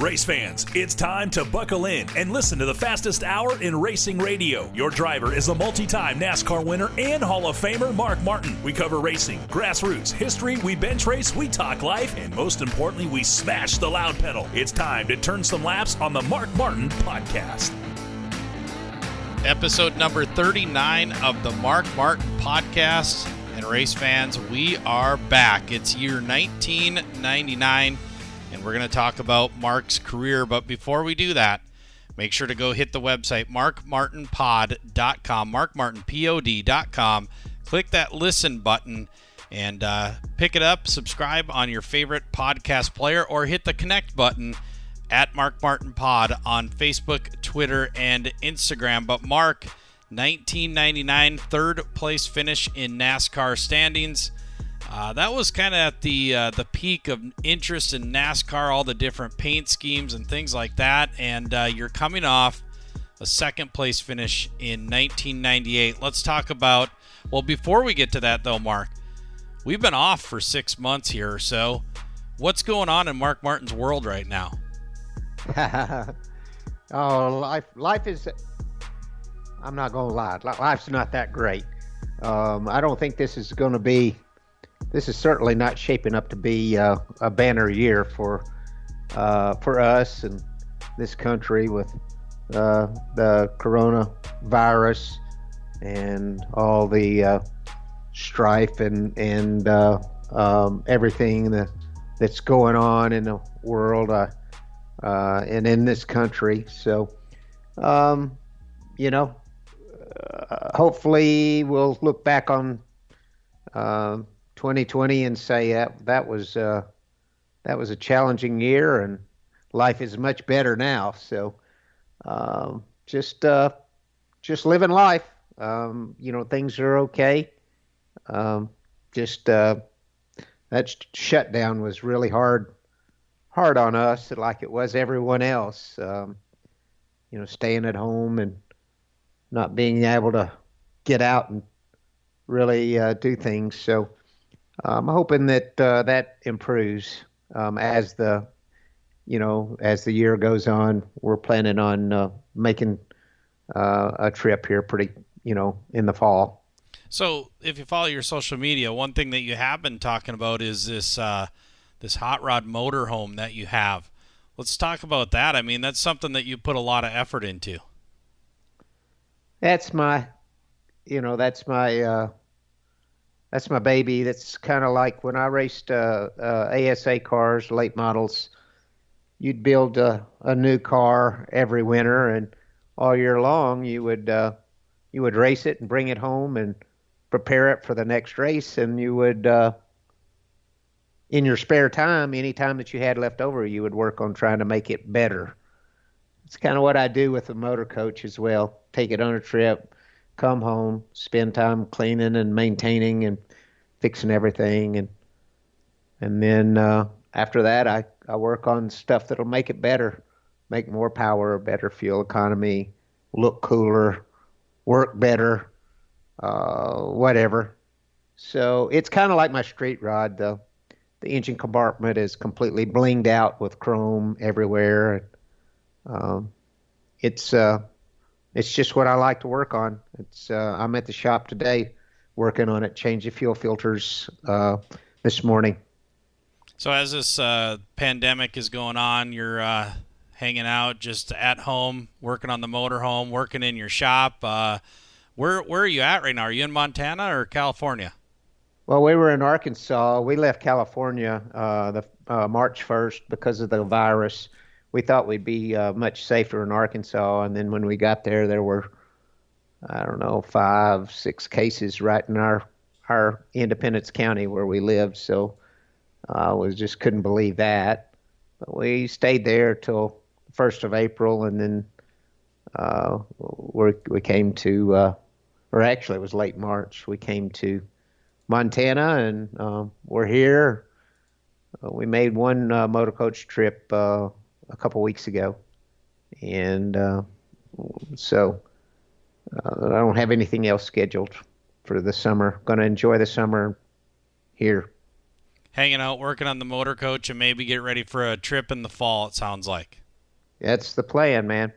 Race fans, it's time to buckle in and listen to the fastest hour in racing radio. Your driver is a multi-time NASCAR winner and Hall of Famer Mark Martin. We cover racing, grassroots, history, we bench race, we talk life, and most importantly, we smash the loud pedal. It's time to turn some laps on the Mark Martin Podcast. Episode number 39 of the Mark Martin Podcast. And race fans, we are back. It's year 1999. And we're going to talk about Mark's career. But before we do that, make sure to go hit the website, markmartinpod.com, markmartinpod.com. Click that listen button and pick it up, subscribe on your favorite podcast player, or hit the connect button at Mark Martin Pod on Facebook, Twitter, and Instagram. But Mark, 1999, third place finish in NASCAR standings. That was kind of at the peak of interest in NASCAR, all the different paint schemes and things like that. And you're coming off a second place finish in 1998. Let's talk about, well, before we get to that though, Mark, we've been off for 6 months here or so. What's going on in Mark Martin's world right now? Oh, life is, I'm not going to lie, life's not that great. I don't think this is certainly not shaping up to be a banner year for us and this country with the coronavirus and all the strife and everything that's going on in the world and in this country. So, hopefully we'll look back on 2020 and say that was a challenging year and life is much better now. So just living life. Things are okay. That shutdown was really hard on us, like it was everyone else. Staying at home and not being able to get out and really do things. So I'm hoping that that improves as the year goes on. We're planning on making a trip here in the fall. So if you follow your social media, one thing that you have been talking about is this hot rod motorhome that you have. Let's talk about that. I mean, that's something that you put a lot of effort into. That's my baby. That's kind of like when I raced ASA cars, late models. You'd build a new car every winter, and all year long you would race it and bring it home and prepare it for the next race. And you would, in your spare time, any time that you had left over, you would work on trying to make it better. It's kind of what I do with the motor coach as well. Take it on a trip, come home, spend time cleaning and maintaining and fixing everything. And then after that, I work on stuff that'll make it better, make more power, better fuel economy, look cooler, work better, whatever. So it's kind of like my street rod. The engine compartment is completely blinged out with chrome everywhere. It's just what I like to work on. I'm at the shop today working on it, changing fuel filters this morning. So as this pandemic is going on, you're hanging out just at home, working on the motorhome, working in your shop. Where are you at right now? Are you in Montana or California? Well, we were in Arkansas. We left California March 1st because of the virus. We thought we'd be much safer in Arkansas, and then when we got there, there were, 5-6 cases right in our Independence County where we lived. So we just couldn't believe that. But we stayed there till the 1st of April, and then we came to, or actually it was late March. We came to Montana, and we're here. We made one motor coach trip a couple weeks ago, and so I don't have anything else scheduled for the summer. Going to enjoy the summer here. hanging out, working on the motor coach, and maybe get ready for a trip in the fall, it sounds like. That's the plan, man.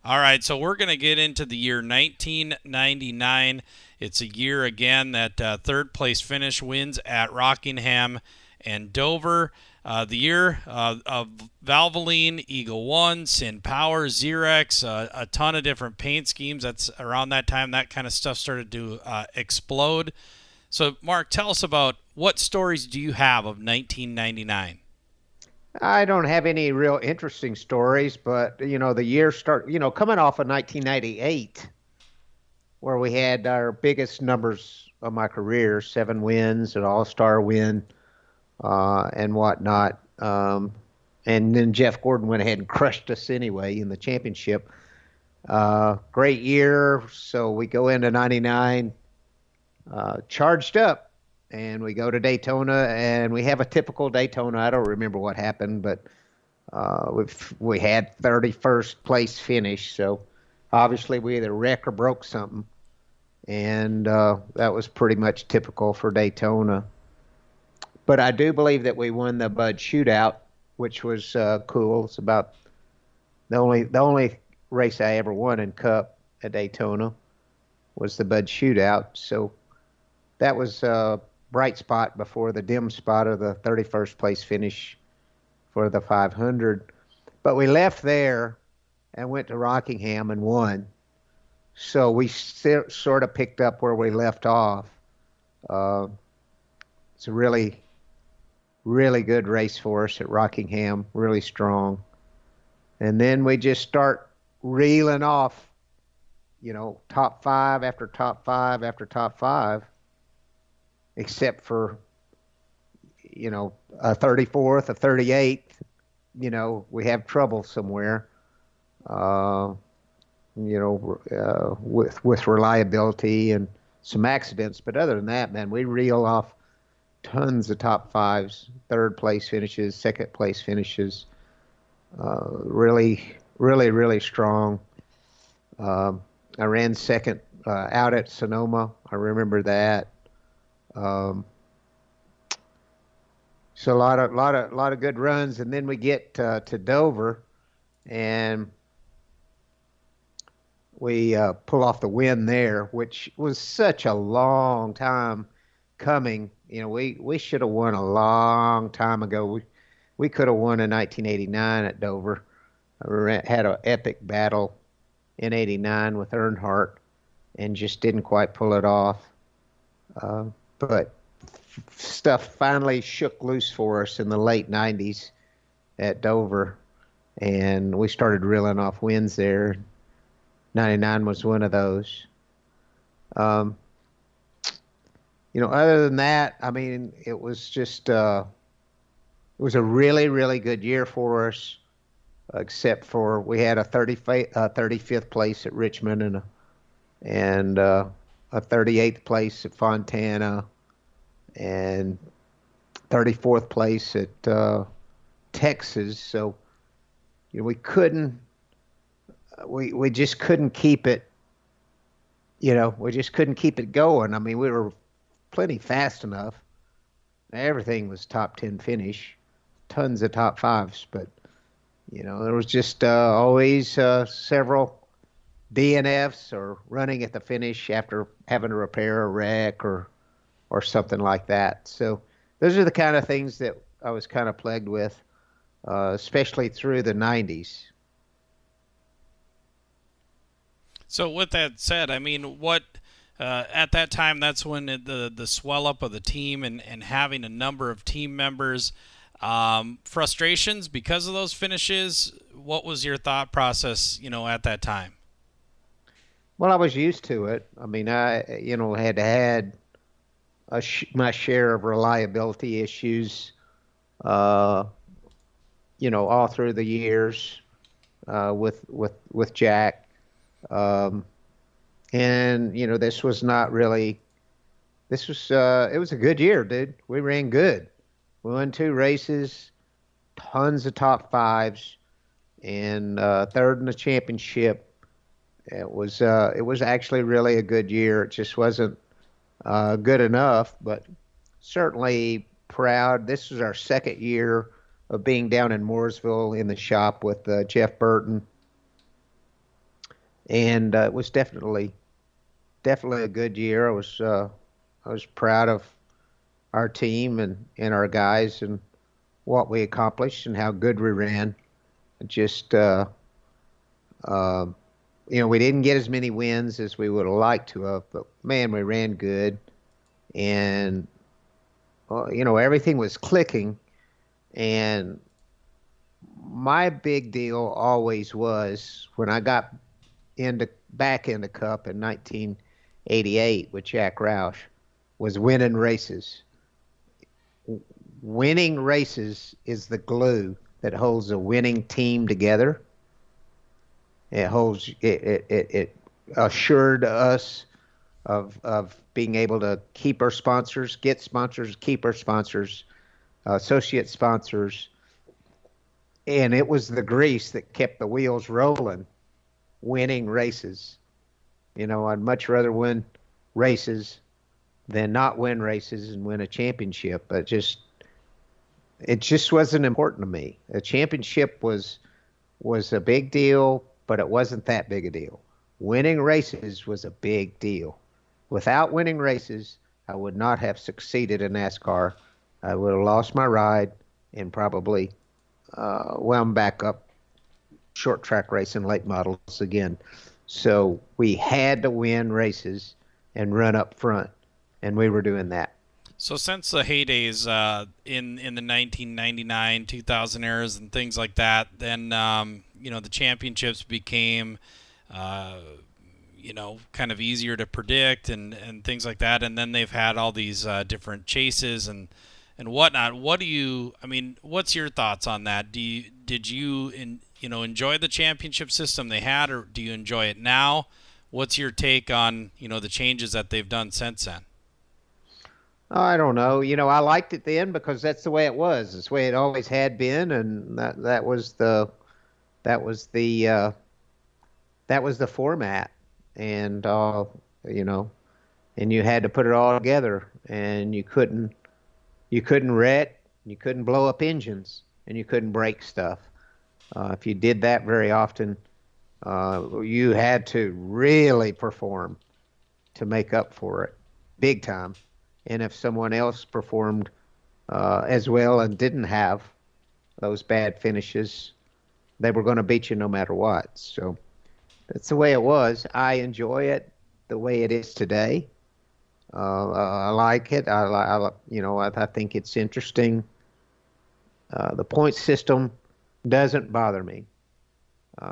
All right, so we're going to get into the year 1999. It's a year, again, that third-place finish wins at Rockingham and Dover. The year of Valvoline, Eagle 1, Sin Power, Xerox, a ton of different paint schemes. That's around that time that kind of stuff started to explode. So, Mark, tell us about what stories do you have of 1999? I don't have any real interesting stories, but, the year coming off of 1998, where we had our biggest numbers of my career, 7 wins, an all-star win, and whatnot. And then Jeff Gordon went ahead and crushed us anyway in the championship. Great year. So we go into 99, charged up. And we go to Daytona, and we have a typical Daytona. I don't remember what happened, but we had 31st place finish. So obviously we either wrecked or broke something. And that was pretty much typical for Daytona. But I do believe that we won the Bud Shootout, which was cool. It's about the only race I ever won in Cup at Daytona was the Bud Shootout. So that was bright spot before the dim spot of the 31st place finish for the 500. But we left there and went to Rockingham and won. So we sort of picked up where we left off. It's a really, really good race for us at Rockingham, really strong. And then we just start reeling off, top 5 after top 5 after top 5. Except for, a 34th, a 38th, we have trouble somewhere, with reliability and some accidents. But other than that, man, we reel off tons of top 5s, 3rd place finishes, 2nd place finishes. Really, really, really strong. I ran 2nd out at Sonoma. I remember that. So a lot of good runs, and then we get to Dover, and we pull off the win there, which was such a long time coming. We should have won a long time ago. We could have won in 1989 at Dover. I had an epic battle in '89 with Earnhardt, and just didn't quite pull it off. But stuff finally shook loose for us in the late 90s at Dover, and we started reeling off wins there. 99 was one of those. Other than that, I mean, it was just it was a really, really good year for us, except for we had a 35th place at Richmond and a 38th place at Fontana, and 34th place at Texas. So we just couldn't keep it. We just couldn't keep it going. I mean, we were plenty fast enough. Everything was top 10 finish, tons of top 5s, but there was just always several DNFs or running at the finish after having to repair a wreck or something like that. So those are the kind of things that I was kind of plagued with, especially through the 90s. So with that said, I mean, what at that time, that's when the swell up of the team and having a number of team members, frustrations because of those finishes. What was your thought process, at that time? Well, I was used to it. I mean, I had my share of reliability issues, all through the years with Jack. And this was not really. It was a good year, dude. We ran good. We won 2 races, tons of top 5s, and 3rd in the championship. It was actually really a good year. It just wasn't good enough, but certainly proud. This was our second year of being down in Mooresville in the shop with Jeff Burton, and it was definitely a good year. I was proud of our team and our guys and what we accomplished and how good we ran. Just we didn't get as many wins as we would have liked to have, but man, we ran good, and everything was clicking. And my big deal always was when I got back into Cup in 1988 with Jack Roush was winning races. Winning races is the glue that holds a winning team together. It assured us of being able to keep our sponsors, get sponsors, keep our sponsors, associate sponsors, and it was the grease that kept the wheels rolling, winning races. I'd much rather win races than not win races and win a championship. But it just wasn't important to me. A championship was a big deal, but it wasn't that big a deal. Winning races was a big deal. Without winning races, I would not have succeeded in NASCAR. I would have lost my ride and probably wound back up short track racing late models again. So we had to win races and run up front, and we were doing that. So since the heydays in the 1999, 2000 eras and things like that, then the championships became kind of easier to predict and things like that. And then they've had all these different chases and whatnot. What's your thoughts on that? Did you enjoy the championship system they had, or do you enjoy it now? What's your take on the changes that they've done since then? I don't know. I liked it then because that's the way it was. It's the way it always had been, and that was the format. And and you had to put it all together, and you couldn't wreck, you couldn't blow up engines, and you couldn't break stuff. If you did that very often, you had to really perform to make up for it, big time. And if someone else performed as well and didn't have those bad finishes, they were going to beat you no matter what. So that's the way it was. I enjoy it the way it is today. I like it. I think it's interesting. The point system doesn't bother me.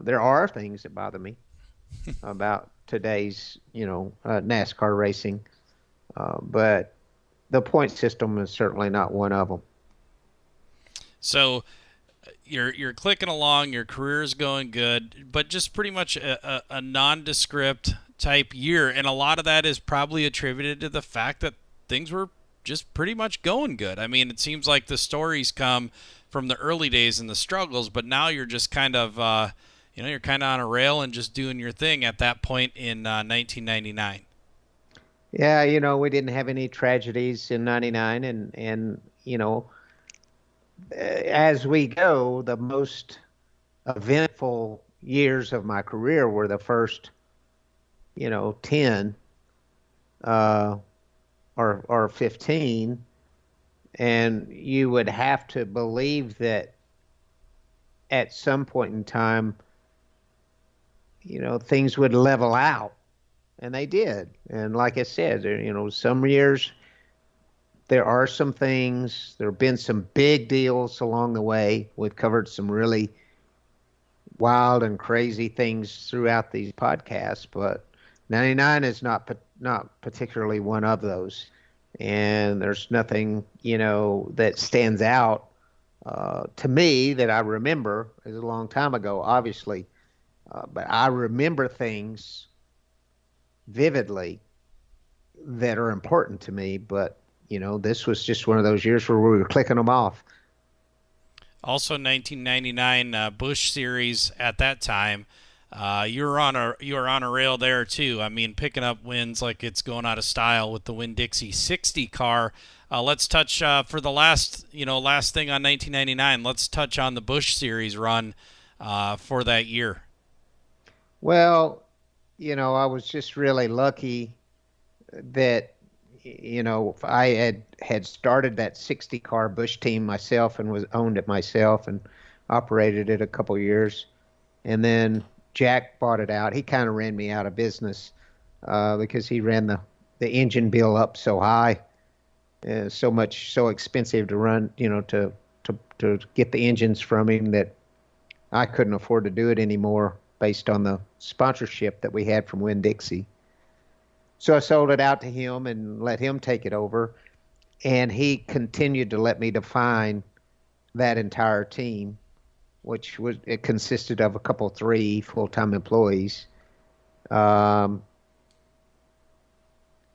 There are things that bother me about today's, NASCAR racing, but the point system is certainly not one of them. So you're clicking along, your career is going good, but just pretty much a nondescript type year, and a lot of that is probably attributed to the fact that things were just pretty much going good. I mean, it seems like the stories come from the early days and the struggles, but now you're just kind of you're kind of on a rail and just doing your thing at that point in 1999. Yeah, we didn't have any tragedies in 99, and as we go, the most eventful years of my career were the first 10 or 15, and you would have to believe that at some point in time, things would level out, and they did. And like I said, some years there are some things, there have been some big deals along the way. We've covered some really wild and crazy things throughout these podcasts, but 99 is not particularly one of those. And there's nothing, that stands out to me that I remember. It was a long time ago, obviously, but I remember things vividly that are important to me. But, this was just one of those years where we were clicking them off. Also, 1999 Busch Series at that time. you were on a rail there too. I mean, picking up wins like it's going out of style with the Winn-Dixie 60 car. Let's touch for the last thing on 1999. Let's touch on the Busch Series run for that year. Well, I was just really lucky that, I had started that 60 car Busch team myself and owned it myself and operated it a couple years. And then Jack bought it out. He kind of ran me out of business because he ran the engine bill up so high, so expensive to run, to get the engines from him that I couldn't afford to do it anymore based on the sponsorship that we had from Winn-Dixie. So I sold it out to him and let him take it over. And he continued to let me define that entire team, which it consisted of three full-time employees, and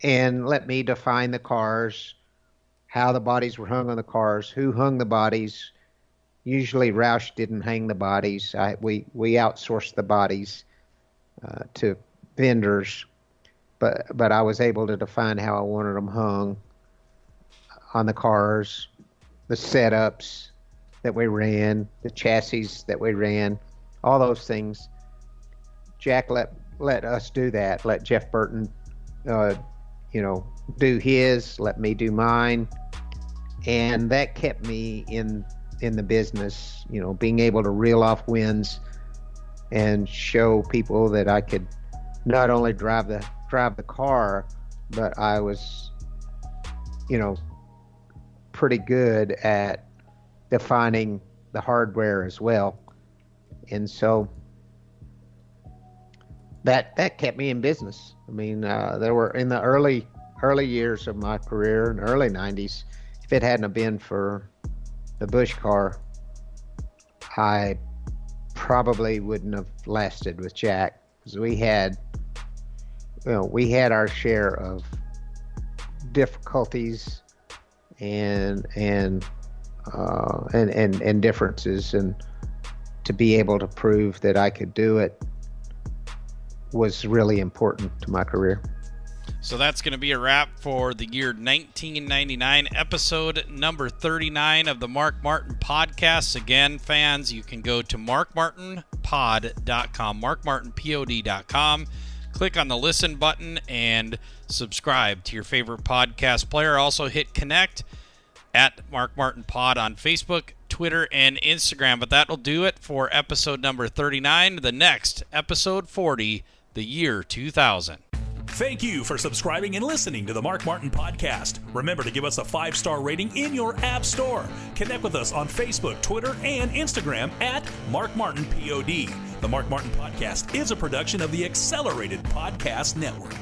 let me define the cars, how the bodies were hung on the cars, who hung the bodies. Usually Roush didn't hang the bodies. We outsourced the bodies to vendors, but I was able to define how I wanted them hung on the cars, the setups that we ran, the chassis that we ran, all those things. Jack let us do that. Let Jeff Burton, do his. Let me do mine, and that kept me in the business. Being able to reel off wins and show people that I could not only drive the car, but I was, pretty good at defining the hardware as well. And so that kept me in business. I mean, there were in the early years of my career in the early 90s, if it hadn't have been for the Busch car, I probably wouldn't have lasted with Jack, because we had our share of difficulties and differences, and to be able to prove that I could do it was really important to my career. So that's going to be a wrap for the year 1999, episode number 39 of the Mark Martin Podcast. Again, fans, you can go to markmartinpod.com, markmartinpod.com. Click on the listen button and subscribe to your favorite podcast player. Also hit connect at Mark Martin Pod on Facebook, Twitter, and Instagram. But that'll do it for episode number 39. The next, episode 40, the year 2000. Thank you for subscribing and listening to the Mark Martin Podcast. Remember to give us a 5-star rating in your app store. Connect with us on Facebook, Twitter, and Instagram at Mark Martin POD. The Mark Martin Podcast is a production of the Accelerated Podcast Network.